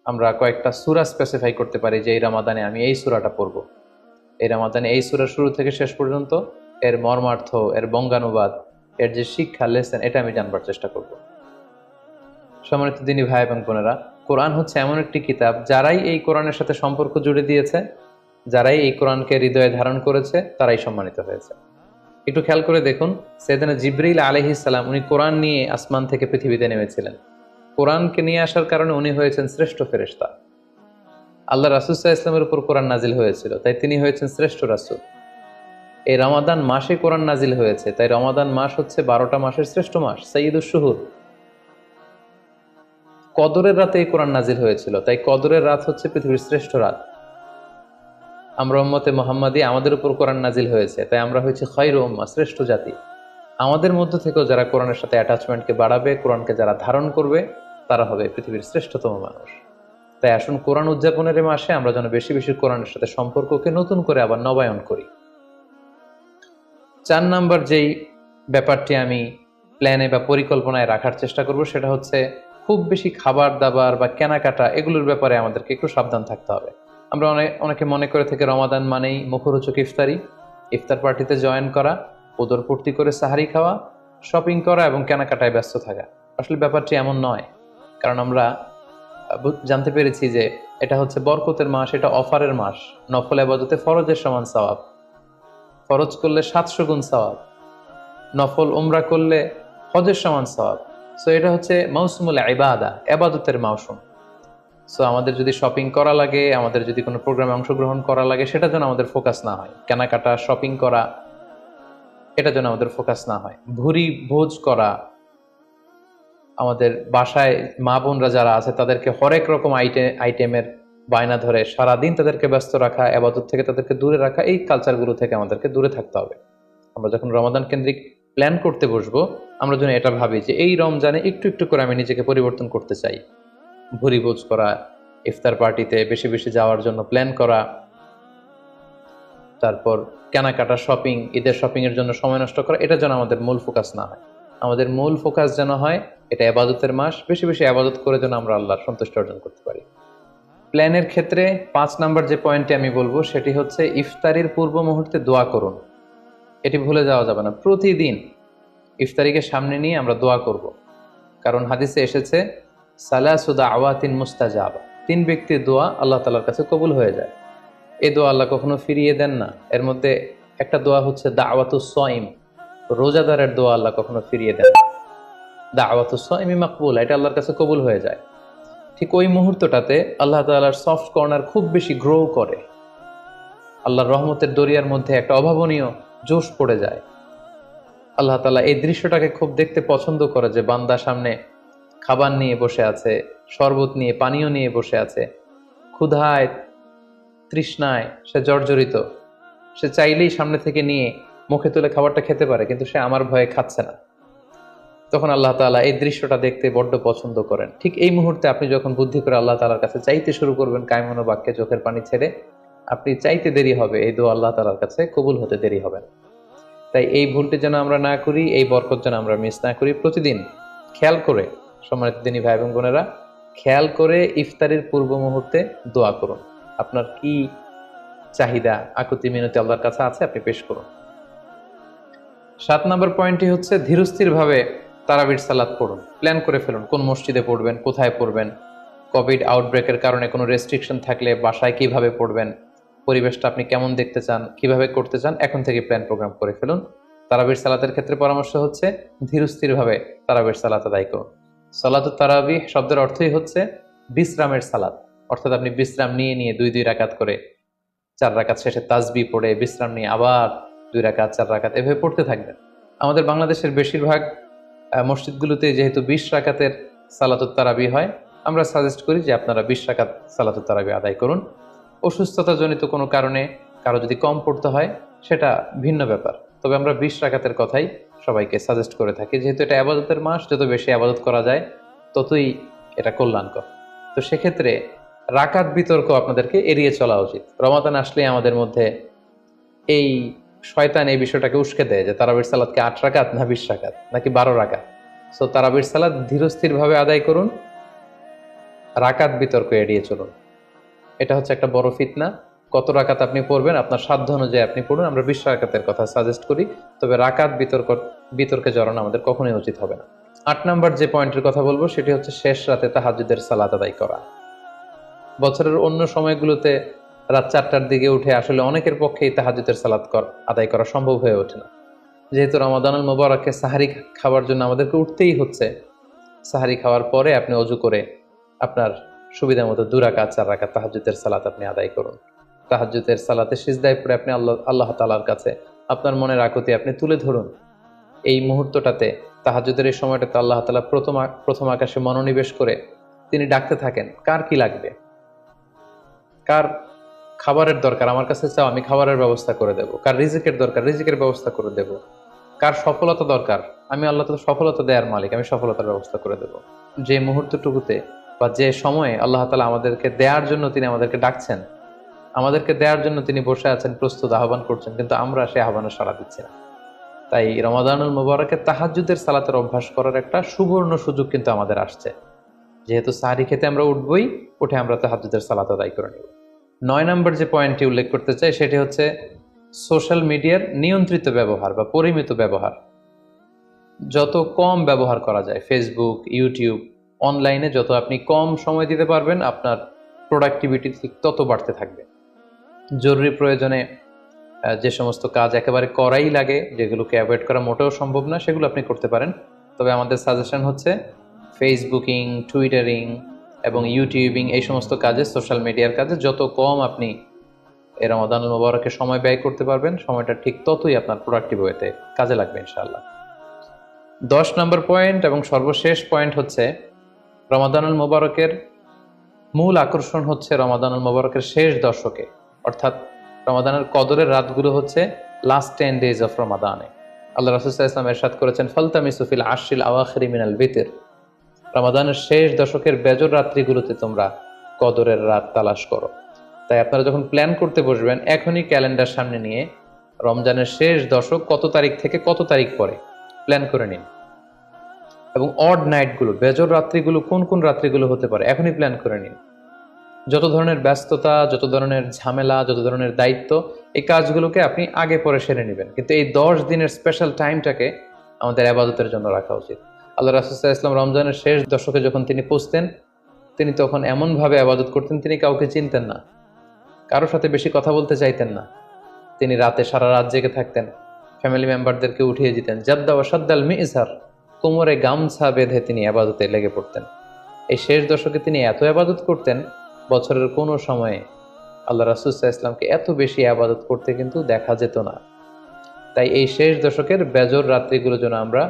আমরা কয়েকটা সূরা স্পেসিফাই করতে পারি যে এই রমাদানে আমি এই সূরাটা পড়ব, এই রমাদানে এই সূরা শুরু থেকে শেষ পর্যন্ত এর মর্মার্থ, এর বঙ্গানুবাদ, এর যে শিক্ষা লেসেন, এটা আমি জানবার চেষ্টা করব। সম্মানিত দিনী ভাই এবং বোনেরা, কোরআন হচ্ছে এমন একটি কিতাব, যারাই এই কোরআনের সাথে সম্পর্ক জুড়ে দিয়েছে, যারাই এই কোরআনকে হৃদয়ে ধারণ করেছে, তারাই সম্মানিত হয়েছে। একটু খেয়াল করে দেখুন, সাইয়েদনা জিবরিল আলাইহিস সালাম উনি কোরআন নিয়ে আসমান থেকে পৃথিবীতে নেমেছিলেন। কোরআনকে নিয়ে আসার কারণে উনি হয়েছেন শ্রেষ্ঠ ফেরেশতা। আল্লাহ রাসূল সাল্লাল্লাহু আলাইহি ওয়াসাল্লামের উপর কোরআন নাজিল হয়েছিল, তাই তিনি হয়েছেন শ্রেষ্ঠ রাসূল। এই রমাদান মাসে কোরআন নাজিল হয়েছে, তাই রমাদান মাস হচ্ছে 12টা মাসের শ্রেষ্ঠ মাস, সাইয়্যিদুশ শুহুর। কদরের রাতে এই কোরআন নাজিল হয়েছিল, তাই কদরের রাত হচ্ছে পৃথিবীর শ্রেষ্ঠ রাত। আমরা উম্মতে মুহাম্মাদি, আমাদের উপর কোরআন নাজিল হয়েছে, তাই আমরা হয়েছি খায়রু উম্মাহ, শ্রেষ্ঠ জাতি। আমাদের মধ্য থেকেও যারা কোরআনের সাথে অ্যাটাচমেন্টকে বাড়াবে, কোরআনকে যারা ধারণ করবে, তারা হবে পৃথিবীর শ্রেষ্ঠতম মানুষ। তাই আসুন কোরআন উদযাপনের এই মাসে আমরা যেন বেশি বেশি কোরআনের সাথে সম্পর্ককে নতুন করে আবার নবায়ন করি। 4 নাম্বার যেই ব্যাপারটি আমি প্ল্যানে বা পরিকল্পনায় রাখার চেষ্টা করব, সেটা হচ্ছে খুব বেশি খাবার দাবার বা কেনাকাটা এগুলোর ব্যাপারে আমাদেরকে একটু সাবধান থাকতে হবে। আমরা অনেকে মনে করে থেকে রমাদান মানেই মুখরোচক ইফতারি, ইফতার পার্টিতে জয়েন করা, উদরপূর্তি করে সাহারি খাওয়া, শপিং করা এবং কেনাকাটায় ব্যস্ত থাকা। আসলে ব্যাপারটি এমন নয়, কারণ আমরা জানতে পেরেছি যে এটা হচ্ছে বরকতের মাস, এটা অফারের মাস। নফল ইবাদতে ফরজের সমান সওয়াব, ফরজ করলে 700 গুণ সওয়াব, নফল উমরা করলে হজের সমান সওয়াব। সো এটা হচ্ছে মৌসুমুল ইবাদা, ইবাদতের মৌসুম। সো আমাদের যদি শপিং করা লাগে, আমাদের যদি কোনো প্রোগ্রামে অংশগ্রহণ করা লাগে, সেটা যেন আমাদের ফোকাস না হয়। কেনাকাটা, শপিং করা, এটা যেন আমাদের ফোকাস না হয়। ভুরি ভোজ করা, আমাদের বাসায় মা বোনরা যারা আছে তাদেরকে হরেক রকম আইটেমের বায়না ধরে সারাদিন তাদেরকে ব্যস্ত রাখা, ইবাদত থেকে তাদেরকে দূরে রাখা, এই কালচারগুলো থেকে আমাদেরকে দূরে থাকতে হবে। আমরা যখন রমাদান কেন্দ্রিক প্ল্যান করতে বসবো, আমরা যেন এটা ভাবি যে এই রমজানে একটু একটু করে আমি নিজেকে পরিবর্তন করতে চাই। ভুরি ভোজ করা, ইফতার পার্টিতে বেশি বেশি যাওয়ার জন্য প্ল্যান করা, তারপর কেনাকাটা, শপিং, ঈদের শপিং এর জন্য সময় নষ্ট করা, এটা যেন আমাদের মূল ফোকাস না হয়। আমাদের মূল ফোকাস যেন হয় এটা ইবাদতের মাস, বেশি বেশি ইবাদত করে যেন আমরা আল্লাহর সন্তুষ্টি অর্জন করতে পারি। প্ল্যানের ক্ষেত্রে 5 নাম্বার যে পয়েন্টটি আমি বলবো, সেটি হচ্ছে ইফতারির পূর্ব মুহূর্তে দোয়া করুন। এটি ভুলে যাওয়া যাবে না। প্রতিদিন ইফতারিকে সামনে নিয়ে আমরা দোয়া করব, কারণ হাদিসে এসেছে সালাসু দাওয়াতিন মুস্তাজাবা, 3 ব্যক্তির দোয়া আল্লাহ তাআলার কাছে কবুল হয়ে যায়। এই দোয়া আল্লাহ কখনো ফিরিয়ে দেন না। এর মধ্যে একটা দোয়া হচ্ছে দাওয়াতুস সাইম, রোজাদারের দোয়া আল্লাহ কখনো ফিরিয়ে দেন না। দাওয়াতুস সাইমি মাকবুল, এটা আল্লাহর কাছে কবুল হয়ে যায়। ঠিক ওই মুহূর্তটাতে আল্লাহ তাআলার সফট কর্নার খুব বেশি গ্রো করে, আল্লাহর রহমতের দরিয়ার মধ্যে একটা অভাবনীয় জোশ পড়ে যায়। আল্লাহ তাআলা এই দৃশ্যটাকে খুব দেখতে পছন্দ করে যে বান্দা সামনে খাবার নিয়ে বসে আছে, শরবত নিয়ে, পানীয় নিয়ে বসে আছে, ক্ষুধায় তৃষ্ণায় সে জর্জরিত, সে চাইলেই সামনে থেকে নিয়ে মুখে তুলে খাবারটা খেতে পারে, কিন্তু সে আমার ভয়ে খাচ্ছে না। তখন আল্লাহ তাআলা এই দৃশ্যটা দেখতে বড্ড পছন্দ করেন। ঠিক এই মুহূর্তে আপনি যখন বুদ্ধি করে আল্লাহ তাআলার কাছে চাইতে শুরু করবেন, কায়মন বাক্যে চোখের পানি ছেড়ে, আপনি চাইতে দেরি হবে, এই দোয়া আল্লাহ তাআলার কাছে কবুল হতে দেরি হবে না। তাই এই ভুলটি যেন আমরা না করি, এই বরকত যেন আমরা মিস না করি। প্রতিদিন খেয়াল করে, সম্মানিত দিনী ভাই এবং বোনেরা, খেয়াল করে ইফতারের পূর্ব মুহূর্তে দোয়া করুন। আপনার কি চাহিদা, আকুতি মিনতি আল্লাহর কাছে আছে, আপনি পেশ করুন। 7 নম্বর পয়েন্টটি হচ্ছে ধীরস্থির ভাবে তারাবির সালাত পড়ুন। প্ল্যান করে ফেলুন কোন মসজিদে পড়বেন, কোথায় পড়বেন, কোভিড আউটব্রেকের কারণে কোনো রেস্ট্রিকশন থাকলে বাসায় কিভাবে পড়বেন, পরিবেশটা আপনি কেমন দেখতে চান, কিভাবে করতে চান, এখন থেকে প্ল্যান প্রোগ্রাম করে ফেলুন। তারাবির সালাতের ক্ষেত্রে পরামর্শ হচ্ছে ধীরস্থির ভাবে তারাবির সালাত আদায় করুন। সালাতুত তারাবিহ শব্দের অর্থই হচ্ছে বিশ্রামের সালাত, অর্থাৎ আপনি বিশ্রাম নিয়ে নিয়ে 2 রাকাত করে, 4 রাকাত শেষে তাসবিহ পড়ে বিশ্রাম নিয়ে আবার 2 রাকাত, 4 রাকাত এভাবে পড়তে থাকবেন। আমাদের বাংলাদেশের বেশিরভাগ মসজিদগুলোতে যেহেতু 20 রাকাতের সালাতুত তারাবি হয়, আমরা সাজেস্ট করি যে আপনারা 20 রাকাত সালাতুত তারাবি আদায় করুন। অসুস্থতাজনিত কোনো কারণে কারো যদি কম পড়তে হয়, সেটা ভিন্ন ব্যাপার, তবে আমরা 20 রাকাতের কথাই সবাইকে সাজেস্ট করে থাকি, যেহেতু এটা আবাদতের মাস, যত বেশি আবাদত করা যায় ততই এটা কল্যাণকর। তো সেক্ষেত্রে রাকাত বিতর্ক আপনাদেরকে এড়িয়ে চলা উচিত। রমাদান আসলে আমাদের মধ্যে এই শয়তান এই বিষয়টাকে উস্কে দেয় যে তারাবির সালাতকে 8 রাকাত না 20 রাকাত নাকি 12 রাকাত। সো তারাবির সালাত ধীরস্থির ভাবে আদায় করুন, রাকাত বিতর্ক এড়িয়ে চলুন। এটা হচ্ছে একটা বড় ফিতনা। কত রাকাত আপনি পড়বেন আপনার সাধ্য অনুযায়ী আপনি পড়ুন। আমরা 20 রাকাতের কথা সাজেস্ট করি, তবে রাকাত বিতর্কে জড়ানো আমাদের কখনোই উচিত হবে না। 8 নাম্বার যে পয়েন্টের কথা বলবো সেটি হচ্ছে শেষ রাতে তাহাজ্জুদের সালাত আদায় করা। বছরের অন্য সময়গুলোতে রাত 4টার দিকে উঠে আসলে অনেকের পক্ষেই তাহাজ্জুদের সালাত আদায় করা সম্ভব হয়ে ওঠে না। যেহেতু রমাদানুল মুবারকে সাহারি খাওয়ার জন্য আমাদেরকে উঠতেই হচ্ছে, সাহারি খাওয়ার পরে আপনি অজু করে আপনার সুবিধা মতো 2 রাকাত 4 রাকাত তাহাজ্জুদের সালাত আপনি আদায় করুন। তাহাজ্জুদের সালাতে সিজদায় পড়ে আপনি আল্লাহ তাআলার কাছে আপনার মনের আকুতি আপনি তুলে ধরুন। এই মুহূর্তটাতে, তাহাজ্জুদের এই সময়টাতে আল্লাহ তাআলা প্রথম আকাশে মনোনিবেশ করে তিনি ডাকতে থাকেন, কার কি লাগবে, কার খাবারের দরকার আমার কাছে চাও, আমি খাবারের ব্যবস্থা করে দেব। কার রিজিকের দরকার, রিজিকের ব্যবস্থা করে দেব। কার সফলতা দরকার, আমি আল্লাহ তাআলা সফলতা দেওয়ার মালিক, আমি সফলতার ব্যবস্থা করে দেব। যে মুহূর্তটুকুতে বা যে সময়ে আল্লাহ তাআলা আমাদেরকে দেওয়ার জন্য তিনি আমাদেরকে ডাকছেন, আমাদেরকে দেওয়ার জন্য তিনি বসে আছেন, প্রস্তুত, আহ্বান করছেন, কিন্তু আমরা সে আহ্বানে সাড়া দিচ্ছি না। তাই রমাদানুল মুবারকে তাহাজ্জুদের সালাতের অভ্যাস করার একটা সুবর্ণ সুযোগ কিন্তু আমাদের আসছে। যেহেতু সাহারি খেতে আমরা উঠবই, উঠে আমরা তাহাজ্জুদের সালাত আদায় করে নেব। 9 নম্বর যে পয়েন্টটি উল্লেখ করতে চাই সেটি হচ্ছে সোশ্যাল মিডিয়ার নিয়ন্ত্রিত ব্যবহার বা পরিমিত ব্যবহার। যত কম ব্যবহার করা যায়, ফেসবুক, ইউটিউব, অনলাইনে যত আপনি কম সময় দিতে পারবেন, আপনার প্রোডাক্টিভিটি তত বাড়তে থাকবে। জরুরি প্রয়োজনে যে সমস্ত কাজ একেবারে করাই লাগে, যেগুলোকে অ্যাভয়েড করা মোটেও সম্ভব না, সেগুলো আপনি করতে পারেন। তবে আমাদের সাজেশন হচ্ছে ফেসবুকিং, টুইটারিং এবং ইউটিউবিং, এই সমস্ত কাজে, সোশ্যাল মিডিয়ার কাজে যত কম আপনি এই রমাদানুল মুবারকে সময় ব্যয় করতে পারবেন, সময়টা ঠিক ততই আপনার প্রোডাক্টিভ ওয়েতে কাজে লাগবে ইনশাআল্লাহ। 10 নম্বর পয়েন্ট এবং সর্বশেষ পয়েন্ট হচ্ছে রমাদানুল মুবারকের মূল আকর্ষণ হচ্ছে রমাদানুল মুবারকের শেষ দশকে, অর্থাৎ রমাদানের কদরের রাতগুলো হচ্ছে লাস্ট 10 days অফ রমাদানে। আল্লাহ রাসূল সাল্লাল্লাহু আলাইহি ওয়াসাল্লাম ইরশাদ করেছেন, ফালতামিসু ফিল আশরিল আওয়াখিরি মিনাল বিতর, রমাদানের শেষ দশকের বেজর রাত্রিগুলোতে তোমরা কদরের রাত তালাশ করো। তাই আপনারা যখন প্ল্যান করতে বসবেন, এখনই ক্যালেন্ডার সামনে নিয়ে রমজানের শেষ দশক কত তারিখ থেকে কত তারিখ পরে প্ল্যান করে নিন, এবং অড নাইটগুলো, বেজর রাত্রিগুলো কোন কোন রাত্রিগুলো হতে পারে এখনই প্ল্যান করে নিন। যত ধরনের ব্যস্ততা, যত ধরনের ঝামেলা, যত ধরনের দায়িত্ব, এই কাজগুলোকে আপনি আগে পরে সেরে নেবেন, কিন্তু এই 10 দিনের স্পেশাল টাইমটাকে আমাদের ইবাদতের জন্য রাখা উচিত। আল্লাহ রাসূল সাল্লাল্লাহু আলাইহি ওয়াসাল্লাম রমজানের শেষ দশকে যখন তিনি পৌঁছতেন, তিনি তখন এমনভাবে ইবাদত করতেন, তিনি কাউকে চিনতেন না, কারোর সাথে বেশি কথা বলতে চাইতেন না। তিনি রাতে সারা রাত জেগে থাকতেন, ফ্যামিলি মেম্বারদেরকে উঠিয়ে দিতেন, জাদ্দা ওয়া সাদ্দাল মিজহার, কোমরে গামছা বেঁধে তিনি ইবাদতে লেগে পড়তেন। এই শেষ দশকে তিনি এত ইবাদত করতেন, বছরের কোনো সময়ে আল্লাহ রাসূল সাল্লাল্লাহু আলাইহি ওয়াসাল্লামকে এত বেশি ইবাদত করতে কিন্তু দেখা যেত না। তাই এই শেষ দশকের বেজর রাত্রিগুলো যেন আমরা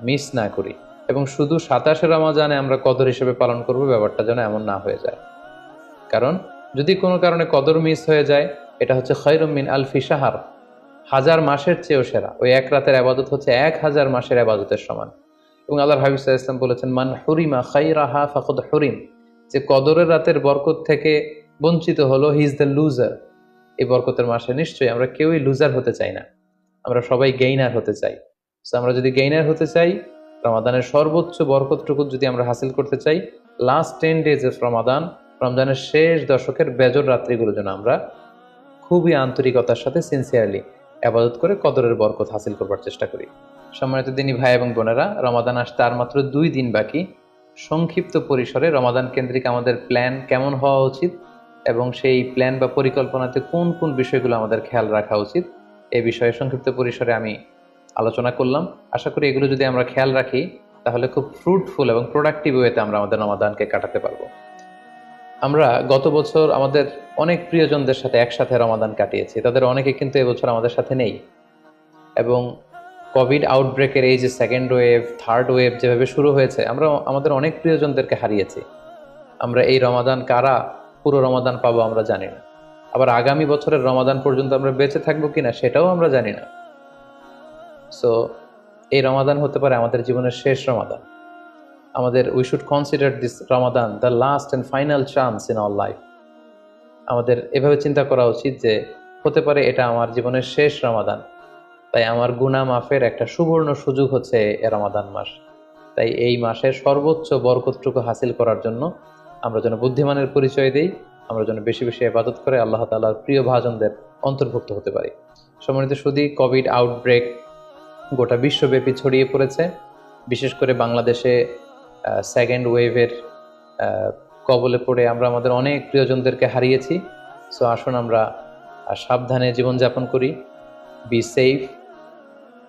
মিস না করি, এবং শুধু 27 রমজানে আমরা কদর হিসেবে পালন করব, ব্যাপারটা যেন এমন না হয়ে যায়। কারণ যদি কোনো কারণে কদর মিস হয়ে যায়, এটা হচ্ছে খায়রুম মিন আলফি শাহর, 1000 মাসের চেয়েও সেরা। ওই এক রাতের ইবাদত হচ্ছে 1000 মাসের ইবাদতের সমান। এবং আল্লাহর হাবিব সাল্লাল্লাহু আলাইহি ওয়াসাল্লাম বলেছেন, মান হুরিমা খায়রাহা ফাকাদ হুরিম, যে কদরের রাতের বরকত থেকে বঞ্চিত হলো, হি ইজ দ্য লুজার। এই বরকতের মাসে নিশ্চয়ই আমরা কেউই লুজার হতে চাই না, আমরা সবাই গেইনার হতে চাই। সো আমরা যদি গেইনার হতে চাই, রমাদানের সর্বোচ্চ বরকতটুকু যদি আমরা হাসিল করতে চাই, লাস্ট 10 days অফ রমাদান, রমজানের শেষ দশকের বেজর রাত্রিগুলো যেন আমরা খুবই আন্তরিকতার সাথে সিনসিয়ারলি ইবাদত করে কদরের বরকত হাসিল করবার চেষ্টা করি। সম্মানিত দিনী ভাই এবং বোনেরা, রমাদান আসতে আর মাত্র 2 দিন বাকি। সংক্ষিপ্ত পরিসরে রমাদান কেন্দ্রিক আমাদের প্ল্যান কেমন হওয়া উচিত এবং সেই প্ল্যান বা পরিকল্পনাতে কোন কোন বিষয়গুলো আমাদের খেয়াল রাখা উচিত, এই বিষয়ে সংক্ষিপ্ত পরিসরে আমি আলোচনা করলাম। আশা করি এগুলো যদি আমরা খেয়াল রাখি, তাহলে খুব ফ্রুটফুল এবং প্রোডাক্টিভ ওয়েতে আমরা আমাদের রমাদানকে কাটাতে পারবো। আমরা গত বছর আমাদের অনেক প্রিয়জনদের সাথে একসাথে রমাদান কাটিয়েছি, তাদের অনেকে কিন্তু এবছর আমাদের সাথে নেই। এবং কোভিড আউটব্রেকের এই যে সেকেন্ড ওয়েভ, থার্ড ওয়েভ যেভাবে শুরু হয়েছে, আমরা আমাদের অনেক প্রিয়জনদেরকে হারিয়েছি। আমরা এই রমাদান কারা পুরো রমাদান পাবো আমরা জানি না, আবার আগামী বছরের রমাদান পর্যন্ত আমরা বেঁচে থাকবো কিনা সেটাও আমরা জানি না। সো এই রমাদান হতে পারে আমাদের জীবনের শেষ Ramadan. We should consider this Ramadan the last and final chance in our life. আমাদের এভাবে চিন্তা করা উচিত যে হতে পারে এটা আমার জীবনের শেষ রমাদান, তাই আমার গুনাহ মাফের একটা সুবর্ণ সুযোগ হচ্ছে এ রমাদান মাস। তাই এই মাসের সর্বোচ্চ বরকতটুকু হাসিল করার জন্য আমরা যেন বুদ্ধিমানের পরিচয় দিই, আমরা যেন বেশি বেশি ইবাদত করে আল্লাহ তাআলার প্রিয় ভাজনদের অন্তর্ভুক্ত হতে পারি। সম্মানিত সুধী, কোভিড আউটব্রেক গোটা বিশ্বব্যাপী ছড়িয়ে পড়েছে। বিশেষ করে বাংলাদেশে সেকেন্ড ওয়েভের কবলে পড়ে আমরা আমাদের অনেক প্রিয়জনদেরকে হারিয়েছি। সো আসুন আমরা সাবধানে জীবনযাপন করি। বি সেফ,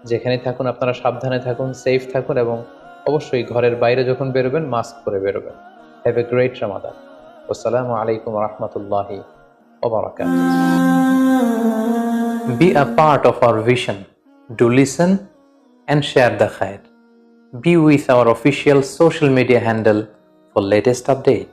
যেখানে থাকুন আপনারা সাবধানে থাকুন, সেফ থাকুন, এবং অবশ্যই ঘরের বাইরে যখন বেরোবেন মাস্ক পরে বেরোবেন। হ্যাভ এ গ্রেট রমাদান। আসসালামু আলাইকুম ওয়া রাহমাতুল্লাহি ওয়া বারাকাতুহু। Be a part of our vision. Do listen and share the khair. Be with our official social media handle for latest update.